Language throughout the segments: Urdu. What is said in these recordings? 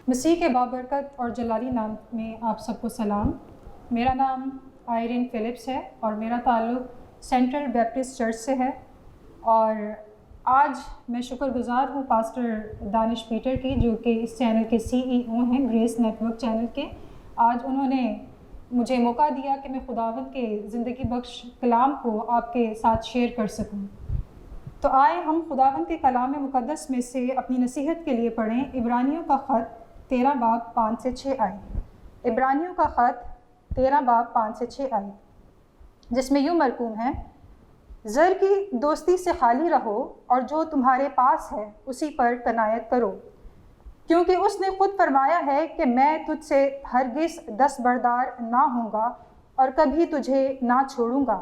مسیح کے بابرکت اور جلالی نام میں آپ سب کو سلام۔ میرا نام آئرین فلپس ہے اور میرا تعلق سینٹرل بیپٹسٹ چرچ سے ہے، اور آج میں شکر گزار ہوں پاسٹر دانش پیٹر کی، جو کہ اس چینل کے CEO ہیں، گریس نیٹ ورک چینل کے۔ آج انہوں نے مجھے موقع دیا کہ میں خداوند کے زندگی بخش کلام کو آپ کے ساتھ شیئر کر سکوں۔ تو آئے ہم خداوند کے کلام مقدس میں سے اپنی نصیحت کے لیے پڑھیں عبرانیوں کا خط 13 باب 5 سے 6 آیت۔ عبرانیوں کا خط 13 باب 5 سے 6 آیت، جس میں یوں مرقوم ہے: زر کی دوستی سے خالی رہو اور جو تمہارے پاس ہے اسی پر قناعت کرو، کیونکہ اس نے خود فرمایا ہے کہ میں تجھ سے ہرگز دستبردار نہ ہوں گا اور کبھی تجھے نہ چھوڑوں گا۔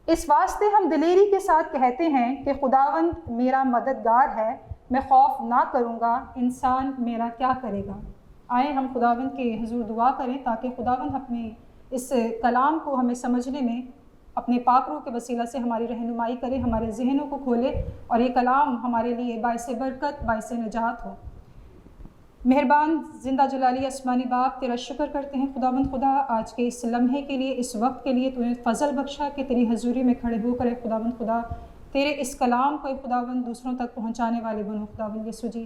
اس واسطے ہم دلیری کے ساتھ کہتے ہیں کہ خداوند میرا مددگار ہے، میں خوف نہ کروں گا، انسان میرا کیا کرے گا۔ آئیں ہم خداوند کے حضور دعا کریں تاکہ خداوند اپنے اس کلام کو ہمیں سمجھنے میں اپنے پاک روح کے وسیلہ سے ہماری رہنمائی کرے، ہمارے ذہنوں کو کھولے اور یہ کلام ہمارے لیے باعث برکت، باعث نجات ہو۔ مہربان زندہ جلالی آسمانی باپ، تیرا شکر کرتے ہیں خداوند خدا آج کے اس لمحے کے لیے، اس وقت کے لیے تو نے فضل بخشا کہ تیری حضوری میں کھڑے ہو کر خداوند خدا تیرے اس کلام کو خداوند دوسروں تک پہنچانے والے بنو۔ خداوند یسوع جی،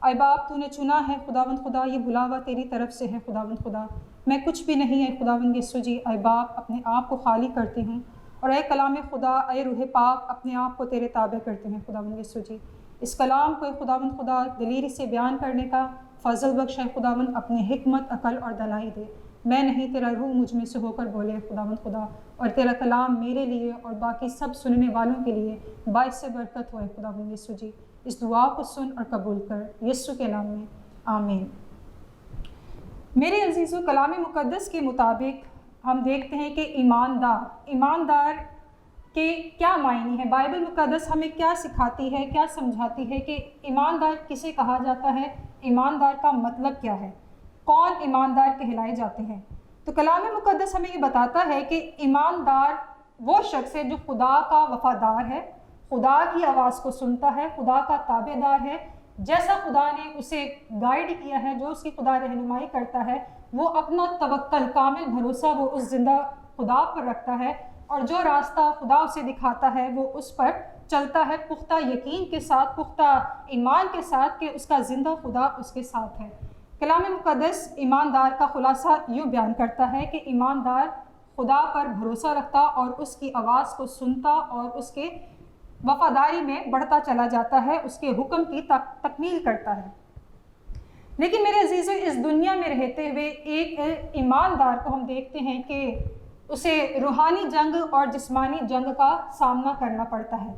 اے باپ تو نے چنا ہے خداوند خدا، یہ بلاوا تیری طرف سے ہے خداوند خدا، میں کچھ بھی نہیں ہے خداوند یسوع جی۔ اے باپ اپنے آپ کو خالی کرتی ہوں، اور اے کلام خدا، اے روح پاک اپنے آپ کو تیرے تابع کرتے ہیں خداوند یسوع جی۔ اس کلام کو خداوند خدا دلیری سے بیان کرنے کا فضل بخش ہے خداوند، اپنی حکمت، عقل اور دانائی دے۔ میں نہیں، تیرا روح مجھ میں سے ہو کر بولے خداوند خدا، اور تیرا کلام میرے لیے اور باقی سب سننے والوں کے لیے باعث برکت ہوئے خداوند یسوع جی۔ اس دعا کو سن اور قبول کر، یسوع کے نام میں آمین۔ میرے عزیزو، کلام مقدس کے مطابق ہم دیکھتے ہیں کہ ایماندار کے کیا معنی ہے۔ بائبل مقدس ہمیں کیا سکھاتی ہے، کیا سمجھاتی ہے کہ ایماندار کسے کہا جاتا ہے، ایماندار کا مطلب کیا ہے، کون ایماندار کہلائے جاتے ہیں۔ تو کلام مقدس ہمیں یہ بتاتا ہے کہ ایماندار وہ شخص ہے جو خدا کا وفادار ہے، خدا کی آواز کو سنتا ہے، خدا کا تابع دار ہے، جیسا خدا نے اسے گائیڈ کیا ہے، جو اس کی خدا رہنمائی کرتا ہے، وہ اپنا توکل، کامل بھروسہ وہ اس زندہ خدا پر رکھتا ہے، اور جو راستہ خدا اسے دکھاتا ہے وہ اس پر چلتا ہے، پختہ یقین کے ساتھ، پختہ ایمان کے ساتھ کہ اس کا زندہ خدا اس کے ساتھ ہے۔ کلام مقدس ایماندار کا خلاصہ یوں بیان کرتا ہے کہ ایماندار خدا پر بھروسہ رکھتا اور اس کی آواز کو سنتا اور اس کے وفاداری میں بڑھتا چلا جاتا ہے، اس کے حکم کی تکمیل کرتا ہے۔ لیکن میرے عزیزو، اس دنیا میں رہتے ہوئے ایک ایماندار کو ہم دیکھتے ہیں کہ اسے روحانی جنگ اور جسمانی جنگ کا سامنا کرنا پڑتا ہے۔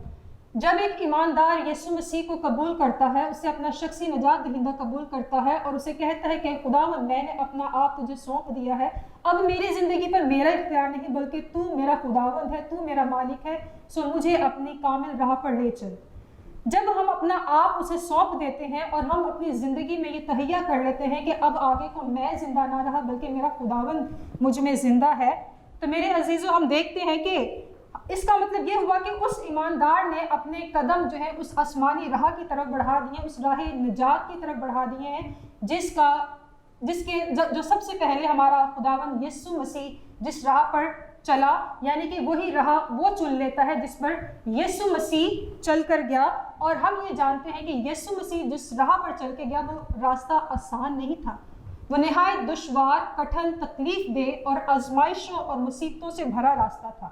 جب ایک ایماندار یسوع مسیح کو قبول کرتا ہے، اسے اپنا شخصی نجات دہندہ قبول کرتا ہے اور اسے کہتا ہے کہ خداوند میں نے اپنا آپ تجھے سونپ دیا ہے، اب میری زندگی پر میرا اختیار نہیں بلکہ تو میرا خداوند ہے، تو میرا مالک ہے، سو مجھے اپنی کامل راہ پر لے چل۔ جب ہم اپنا آپ اسے سونپ دیتے ہیں اور ہم اپنی زندگی میں یہ تہیہ کر لیتے ہیں کہ اب آگے کو میں زندہ نہ رہا بلکہ میرا خداوند مجھ میں زندہ ہے، تو میرے عزیزو ہم دیکھتے ہیں کہ اس کا مطلب یہ ہوا کہ اس ایماندار نے اپنے قدم جو ہے اس آسمانی راہ کی طرف بڑھا دیے، اس راہ نجات کی طرف بڑھا دیے ہیں، جو سب سے پہلے ہمارا خداوند یسوع مسیح جس راہ پر چلا، یعنی کہ وہی راہ وہ چن لیتا ہے جس پر یسوع مسیح چل کر گیا۔ اور ہم یہ جانتے ہیں کہ یسوع مسیح جس راہ پر چل کے گیا وہ راستہ آسان نہیں تھا، وہ نہایت دشوار، کٹھن، تکلیف دہ اور آزمائشوں اور مصیبتوں سے بھرا راستہ تھا۔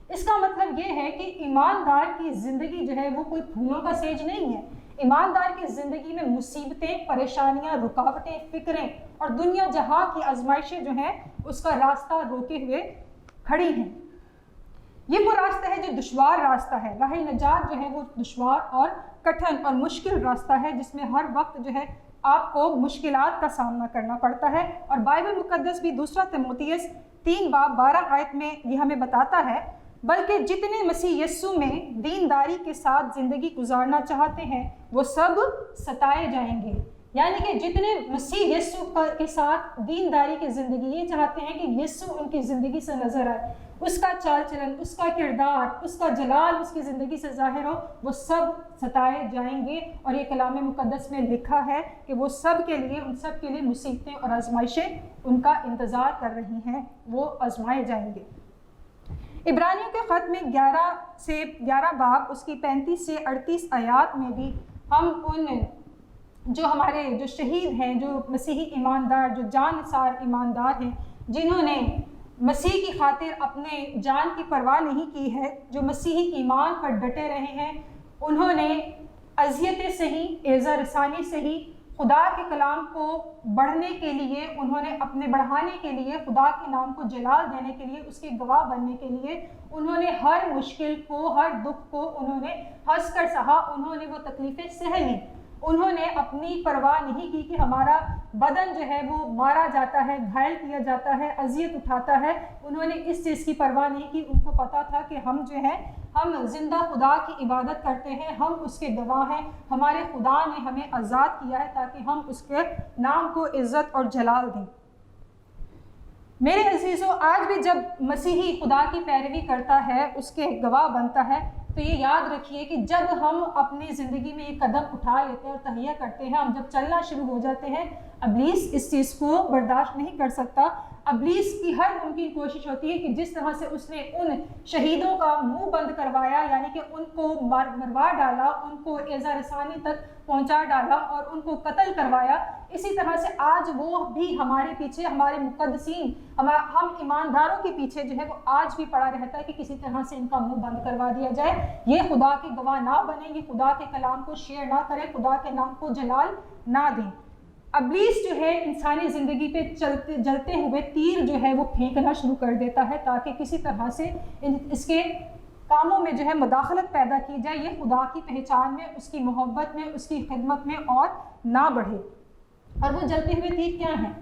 اس کا مطلب یہ ہے کہ ایماندار کی زندگی جو ہے وہ کوئی پھولوں کا سیج نہیں ہے۔ ایماندار کی زندگی میں مصیبتیں، پریشانیاں، رکاوٹیں، فکریں اور دنیا جہاں کی آزمائشیں جو ہیں اس کا راستہ روکے ہوئے کھڑی ہیں۔ یہ وہ راستہ ہے جو دشوار راستہ ہے، راہ نجات جو ہے وہ دشوار اور کٹھن اور مشکل راستہ ہے، جس میں ہر وقت جو ہے آپ کو مشکلات کا سامنا کرنا پڑتا ہے۔ اور بائبل مقدس بھی دوسرا تیموتھیوس 3 باب 12 آیت میں یہ ہمیں بتاتا ہے، بلکہ جتنے مسیح یسوع میں دینداری کے ساتھ زندگی گزارنا چاہتے ہیں وہ سب ستائے جائیں گے، یعنی کہ جتنے مسیح یسوع کے ساتھ دینداری کی زندگی یہ چاہتے ہیں کہ یسوع ان کی زندگی سے نظر آئے، اس کا چال چلن، اس کا کردار، اس کا جلال اس کی زندگی سے ظاہر ہو، وہ سب ستائے جائیں گے۔ اور یہ کلام مقدس میں لکھا ہے کہ وہ سب کے لیے، ان سب کے لیے مصیبتیں اور آزمائشیں ان کا انتظار کر رہی ہیں، وہ آزمائے جائیں گے۔ عبرانیوں کے خط میں 11 باب اس کی 35 سے 38 آیات میں بھی ہم ان جو ہمارے جو شہید ہیں، جو مسیحی ایماندار، جو جان نثار ایماندار ہیں، جنہوں نے مسیح کی خاطر اپنے جان کی پرواہ نہیں کی ہے، جو مسیحی ایمان پر ڈٹے رہے ہیں، انہوں نے اذیتیں سہی، ایذا رسانی سہی، خدا کے کلام کو بڑھنے کے لیے، انہوں نے اپنے بڑھانے کے لیے، خدا کے نام کو جلال دینے کے لیے، اس کے گواہ بننے کے لیے انہوں نے ہر مشکل کو، ہر دکھ کو انہوں نے ہنس کر سہا، انہوں نے وہ تکلیفیں سہ لیں۔ انہوں نے اپنی پرواہ نہیں کی کہ ہمارا بدن جو ہے وہ مارا جاتا ہے، گھائل کیا جاتا ہے، اذیت اٹھاتا ہے، انہوں نے اس چیز کی پرواہ نہیں کی۔ ان کو پتہ تھا کہ ہم جو ہے، ہم زندہ خدا کی عبادت کرتے ہیں، ہم اس کے گواہ ہیں، ہمارے خدا نے ہمیں آزاد کیا ہے تاکہ ہم اس کے نام کو عزت اور جلال دیں۔ میرے عزیزو، آج بھی جب مسیحی خدا کی پیروی کرتا ہے، اس کے گواہ بنتا ہے، تو یہ یاد رکھیے کہ جب ہم اپنی زندگی میں ایک قدم اٹھا لیتے ہیں اور تہیہ کرتے ہیں، ہم جب چلنا شروع ہو جاتے ہیں، ابلیس اس چیز کو برداشت نہیں کر سکتا۔ ابلیس کی ہر ممکن کوشش ہوتی ہے کہ جس طرح سے اس نے ان شہیدوں کا منہ بند کروایا، یعنی کہ ان کو مروا ڈالا، ان کو ایذا رسانی تک پہنچا ڈالا اور ان کو قتل کروایا، اسی طرح سے آج وہ بھی ہمارے پیچھے، ہمارے مقدسین، ہم ایمانداروں کے پیچھے جو ہے وہ آج بھی پڑا رہتا ہے کہ کسی طرح سے ان کا منہ بند کروا دیا جائے، یہ خدا کے گواہ نہ بنے، یہ خدا کے کلام کو شیئر نہ کرے، خدا کے نام کو جلال نہ دیں۔ ابلیس جو ہے انسانی زندگی پہ جلتے ہوئے تیر جو ہے وہ پھینکنا شروع کر دیتا ہے تاکہ کسی طرح سے اس کے کاموں میں جو ہے مداخلت پیدا کی جائے، یہ خدا کی پہچان میں، اس کی محبت میں، اس کی خدمت میں اور نہ بڑھے۔ اور وہ جلتے ہوئے تیر کیا ہیں؟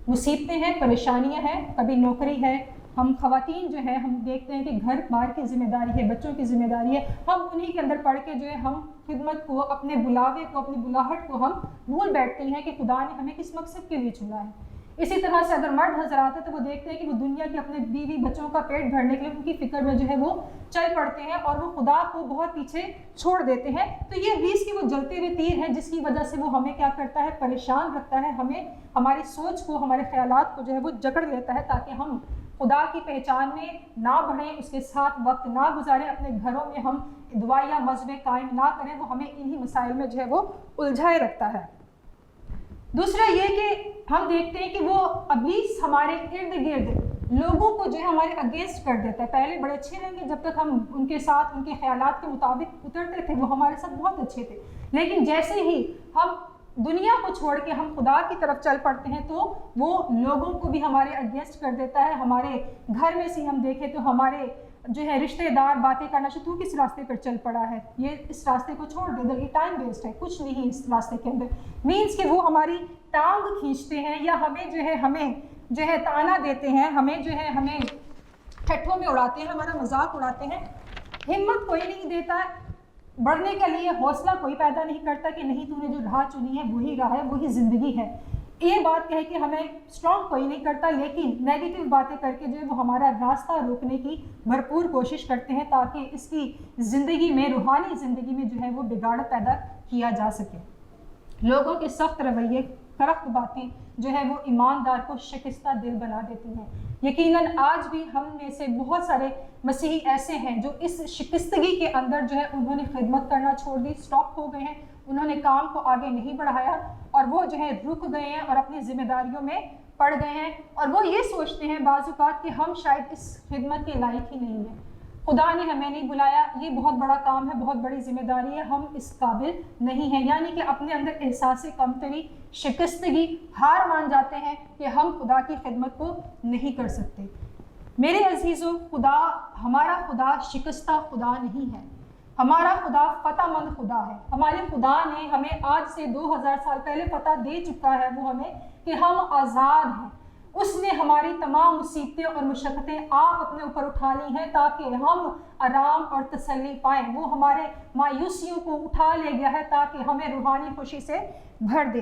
مصیبتیں ہیں، پریشانیاں ہیں، کبھی نوکری ہے، ہم خواتین جو ہے ہم دیکھتے ہیں کہ گھر بار کی ذمہ داری ہے، بچوں کی ذمہ داری ہے، ہم انہی کے اندر پڑھ کے جو ہے ہم خدمت کو، اپنے بلاوے کو، اپنی بلاہٹ کو ہم بھول بیٹھتے ہیں کہ خدا نے ہمیں کس مقصد کے لیے چنا ہے۔ اسی طرح سے اگر مرد حضرات ہیں تو وہ دیکھتے ہیں کہ وہ دنیا کے اپنے بیوی بچوں کا پیٹ بھرنے کے لیے ان کی فکر میں جو ہے وہ چل پڑتے ہیں اور وہ خدا کو بہت پیچھے چھوڑ دیتے ہیں۔ تو یہ ابلیس کی وہ جلتے ہوئے تیر ہے جس کی وجہ سے وہ ہمیں کیا کرتا ہے؟ پریشان رکھتا ہے، ہمیں ہماری سوچ کو، ہمارے خیالات کو جو ہے وہ جکڑ لیتا ہے تاکہ ہم خدا کی پہچان میں نہ بڑھیں، اس کے ساتھ وقت نہ گزاریں، اپنے گھروں میں ہم دعائیہ مذہب قائم نہ کریں، وہ ہمیں انہی مسائل میں جو ہے وہ الجھائے رکھتا ہے۔ دوسرا یہ کہ ہم دیکھتے ہیں کہ وہ ابلیس ہمارے ارد گرد لوگوں کو جو ہے ہمارے اگینسٹ کر دیتا ہے۔ پہلے بڑے اچھے رہیں گے، جب تک ہم ان کے ساتھ، ان کے خیالات کے مطابق اترتے تھے، وہ ہمارے ساتھ بہت اچھے تھے، لیکن جیسے ہی ہم دنیا کو چھوڑ کے ہم خدا کی طرف چل پڑتے ہیں تو وہ لوگوں کو بھی ہمارے اگینسٹ کر دیتا ہے۔ ہمارے گھر میں سے ہم دیکھیں تو ہمارے جو ہے رشتہ دار باتیں کرنا تو کس راستے پر چل پڑا ہے، یہ اس راستے کو چھوڑ دے، یہ ٹائم ویسٹ ہے، کچھ نہیں اس راستے کے اندر، مینس کہ وہ ہماری ٹانگ کھینچتے ہیں یا ہمیں جو ہے تانا دیتے ہیں، ہمیں جو ہے ہمیں ٹھٹھوں میں اڑاتے ہیں، ہمارا مذاق اڑاتے ہیں۔ ہمت کوئی نہیں دیتا ہے بڑھنے کے لیے، حوصلہ کوئی پیدا نہیں کرتا کہ نہیں تو نے جو راہ چنی ہے وہی راہ ہے، وہی زندگی ہے، یہ بات کہے کہ ہمیں اسٹرانگ کوئی نہیں کرتا، لیکن نیگیٹو باتیں کر کے جو ہے وہ ہمارا راستہ روکنے کی بھرپور کوشش کرتے ہیں تاکہ اس کی زندگی میں، روحانی زندگی میں جو ہے وہ بگاڑ پیدا کیا جا سکے۔ لوگوں کے سخت رویے، کرخت باتیں جو ہے وہ ایماندار کو شکستہ دل بنا دیتی ہیں۔ یقیناً آج بھی ہم میں سے بہت سارے مسیحی ایسے ہیں جو اس شکستگی کے اندر جو ہے انہوں نے خدمت کرنا چھوڑ دی، اسٹاپ ہو گئے ہیں، انہوں نے کام کو آگے نہیں بڑھایا اور وہ جو ہے رک گئے ہیں اور اپنی ذمہ داریوں میں پڑ گئے ہیں، اور وہ یہ سوچتے ہیں بعض اوقات کہ ہم شاید اس خدمت کے لائق ہی نہیں ہیں، خدا نے ہمیں نہیں بلایا، یہ بہت بڑا کام ہے، بہت بڑی ذمہ داری ہے، ہم اس قابل نہیں ہیں، یعنی کہ اپنے اندر احساس کمتری، شکستگی، ہار مان جاتے ہیں کہ ہم خدا کی خدمت کو نہیں کر سکتے۔ میرے عزیزو، ہمارا خدا شکستہ خدا نہیں ہے، ہمارا خدا فتح مند خدا ہے۔ ہمارے خدا نے ہمیں آج سے 2000 سال پہلے فتح دے چکا ہے وہ ہمیں کہ ہم آزاد ہیں۔ اس نے ہماری تمام مصیبتیں اور مشقتیں آپ اپنے اوپر اٹھا لی ہیں تاکہ ہم آرام اور تسلی پائیں۔ وہ ہمارے مایوسیوں کو اٹھا لے گیا ہے تاکہ ہمیں روحانی خوشی سے بھر دے۔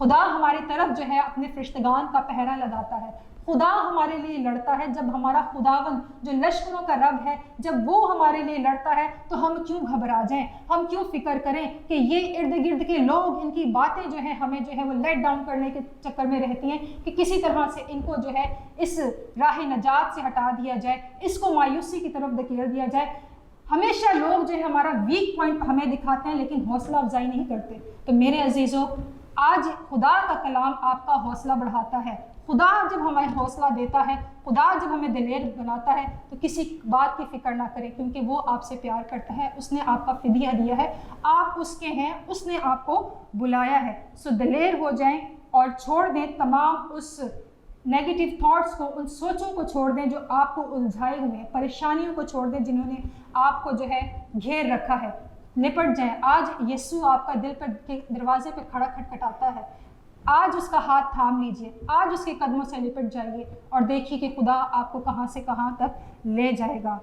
خدا ہماری طرف جو ہے اپنے فرشتگان کا پہرا لگاتا ہے، خدا ہمارے لیے لڑتا ہے۔ جب ہمارا خداوند جو لشکروں کا رب ہے جب وہ ہمارے لیے لڑتا ہے تو ہم کیوں گھبرا جائیں، ہم کیوں فکر کریں کہ یہ ارد گرد کے لوگ ان کی باتیں جو ہیں ہمیں جو ہے وہ لیٹ ڈاؤن کرنے کے چکر میں رہتی ہیں کہ کسی طرح سے ان کو جو ہے اس راہ نجات سے ہٹا دیا جائے، اس کو مایوسی کی طرف دھکیل دیا جائے۔ ہمیشہ لوگ جو ہے ہمارا ویک پوائنٹ ہمیں دکھاتے ہیں لیکن حوصلہ افزائی نہیں کرتے۔ تو میرے عزیزوں، آج خدا کا کلام آپ کا حوصلہ بڑھاتا ہے۔ خدا جب ہمیں حوصلہ دیتا ہے، خدا جب ہمیں دلیر بناتا ہے تو کسی بات کی فکر نہ کریں، کیونکہ وہ آپ سے پیار کرتا ہے، اس نے آپ کا فدیہ دیا ہے، آپ اس کے ہیں، اس نے آپ کو بلایا ہے۔ سو دلیر ہو جائیں اور چھوڑ دیں تمام اس نیگیٹو تھاٹس کو، ان سوچوں کو چھوڑ دیں جو آپ کو الجھائے ہوئے ہیں، پریشانیوں کو چھوڑ دیں جنہوں نے آپ کو جو ہے گھیر رکھا ہے۔ لپٹ جائیں۔ آج یسوع آپ کا دل پر کے دروازے پہ کھڑا کھٹکھٹاتا ہے، آج اس کا ہاتھ تھام لیجئے، آج اس کے قدموں سے لپٹ جائیے اور دیکھیے کہ خدا آپ کو کہاں سے کہاں تک لے جائے گا۔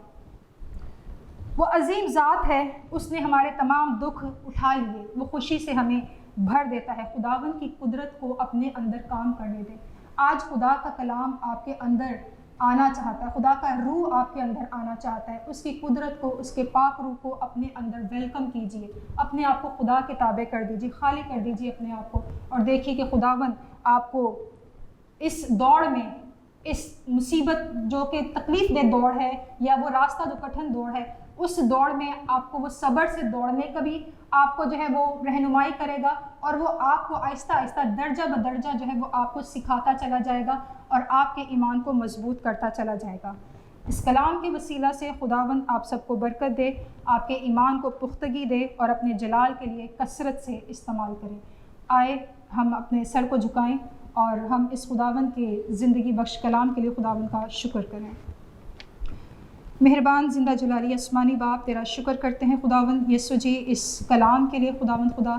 وہ عظیم ذات ہے، اس نے ہمارے تمام دکھ اٹھا لیے، وہ خوشی سے ہمیں بھر دیتا ہے۔ خداوند کی قدرت کو اپنے اندر کام کرنے دیں۔ آج خدا کا کلام آپ کے اندر آنا چاہتا ہے، خدا کا روح آپ کے اندر آنا چاہتا ہے، اس کی قدرت کو، اس کے پاک روح کو اپنے اندر ویلکم کیجئے، اپنے آپ کو خدا کے تابع کر دیجئے، خالی کر دیجئے اپنے آپ کو، اور دیکھیے کہ خداوند آپ کو اس دوڑ میں، اس مصیبت جو کہ تکلیف دہ دوڑ ہے یا وہ راستہ جو کٹھن دوڑ ہے، اس دوڑ میں آپ کو وہ صبر سے دوڑنے کا بھی آپ کو جو ہے وہ رہنمائی کرے گا، اور وہ آپ کو آہستہ آہستہ درجہ بدرجہ جو ہے وہ آپ کو سکھاتا چلا جائے گا اور آپ کے ایمان کو مضبوط کرتا چلا جائے گا۔ اس کلام کے وسیلہ سے خداوند آپ سب کو برکت دے، آپ کے ایمان کو پختگی دے اور اپنے جلال کے لیے کثرت سے استعمال کریں۔ آئے ہم اپنے سر کو جھکائیں اور ہم اس خداوند کے زندگی بخش کلام کے لیے خداوند کا شکر کریں۔ مہربان زندہ جلالی آسمانی باپ، تیرا شکر کرتے ہیں خداوند یسوع جی اس کلام کے لیے خداوند خدا،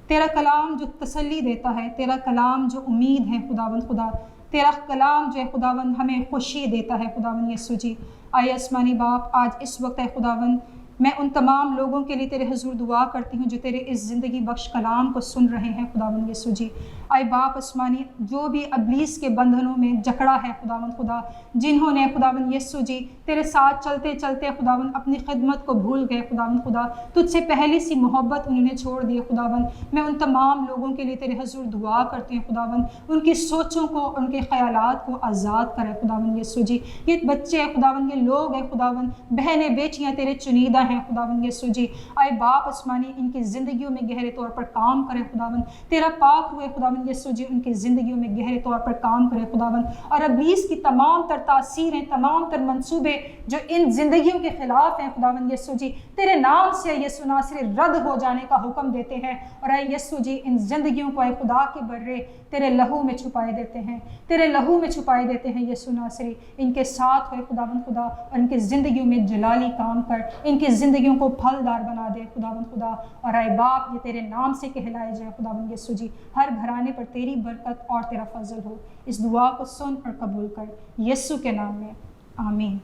تیرا کلام جو تسلی دیتا ہے، تیرا کلام جو امید ہے خداوند خدا، تیرا کلام جو ہے خداوند ہمیں خوشی دیتا ہے خداوند یسوع جی۔ آئے آسمانی باپ، آج اس وقت ہے خداوند، میں ان تمام لوگوں کے لیے تیرے حضور دعا کرتی ہوں جو تیرے اس زندگی بخش کلام کو سن رہے ہیں خداوند یسوع جی۔ آئے باپ آسمانی، جو بھی ابلیس کے بندھنوں میں جکڑا ہے خداوند خدا، جنہوں نے خداوند یسوع جی تیرے ساتھ چلتے چلتے خداوند اپنی خدمت کو بھول گئے خداوند خدا، تجھ سے پہلی سی محبت انہوں نے چھوڑ دی خداوند، میں ان تمام لوگوں کے لیے تیرے حضور دعا کرتی ہوں خداوند، ان کی سوچوں کو، ان کے خیالات کو آزاد کرے خداوند یسوع جی۔ یہ بچے ہیں خداوند، یہ لوگ ہیں خداوند، بہنیں بیٹیاں تیرے چنیدہ ہیں خداوند یسوع جی۔ آئے باپ آسمانی، ان کی زندگیوں میں گہرے طور پر کام کرے خداوند، تیرا پاک ہوئے خداوند یسوع جی ان کی زندگیوں میں گہرے طور پر کام کرے خداوند، اور ابلیس کی تمام تر تاثیریں، تمام تر منصوبے جو ان زندگیوں کے خلاف ہیں خداوند یسوع جی، تیرے نام سے یسوع ناصری رد ہو جانے کا حکم دیتے ہیں، اور اے یسوع جی ان زندگیوں کو اے خدا کے برے تیرے لہو میں چھپائے دیتے ہیں، تیرے لہو میں چھپائے دیتے ہیں یسوع ناصری، ان کے ساتھ ہوئے خداوند خدا، اور ان کی زندگیوں میں جلالی کام کر، ان کی زندگیوں کو پھلدار بنا دے خداوند خدا، اور اے باپ یہ تیرے نام سے کہلائے جائے خداوند یسوع جی، ہر گھرانے پر تیری برکت اور تیرا فضل ہو۔ اس دعا کو سن اور قبول کر یسوع کے نام میں، آمین۔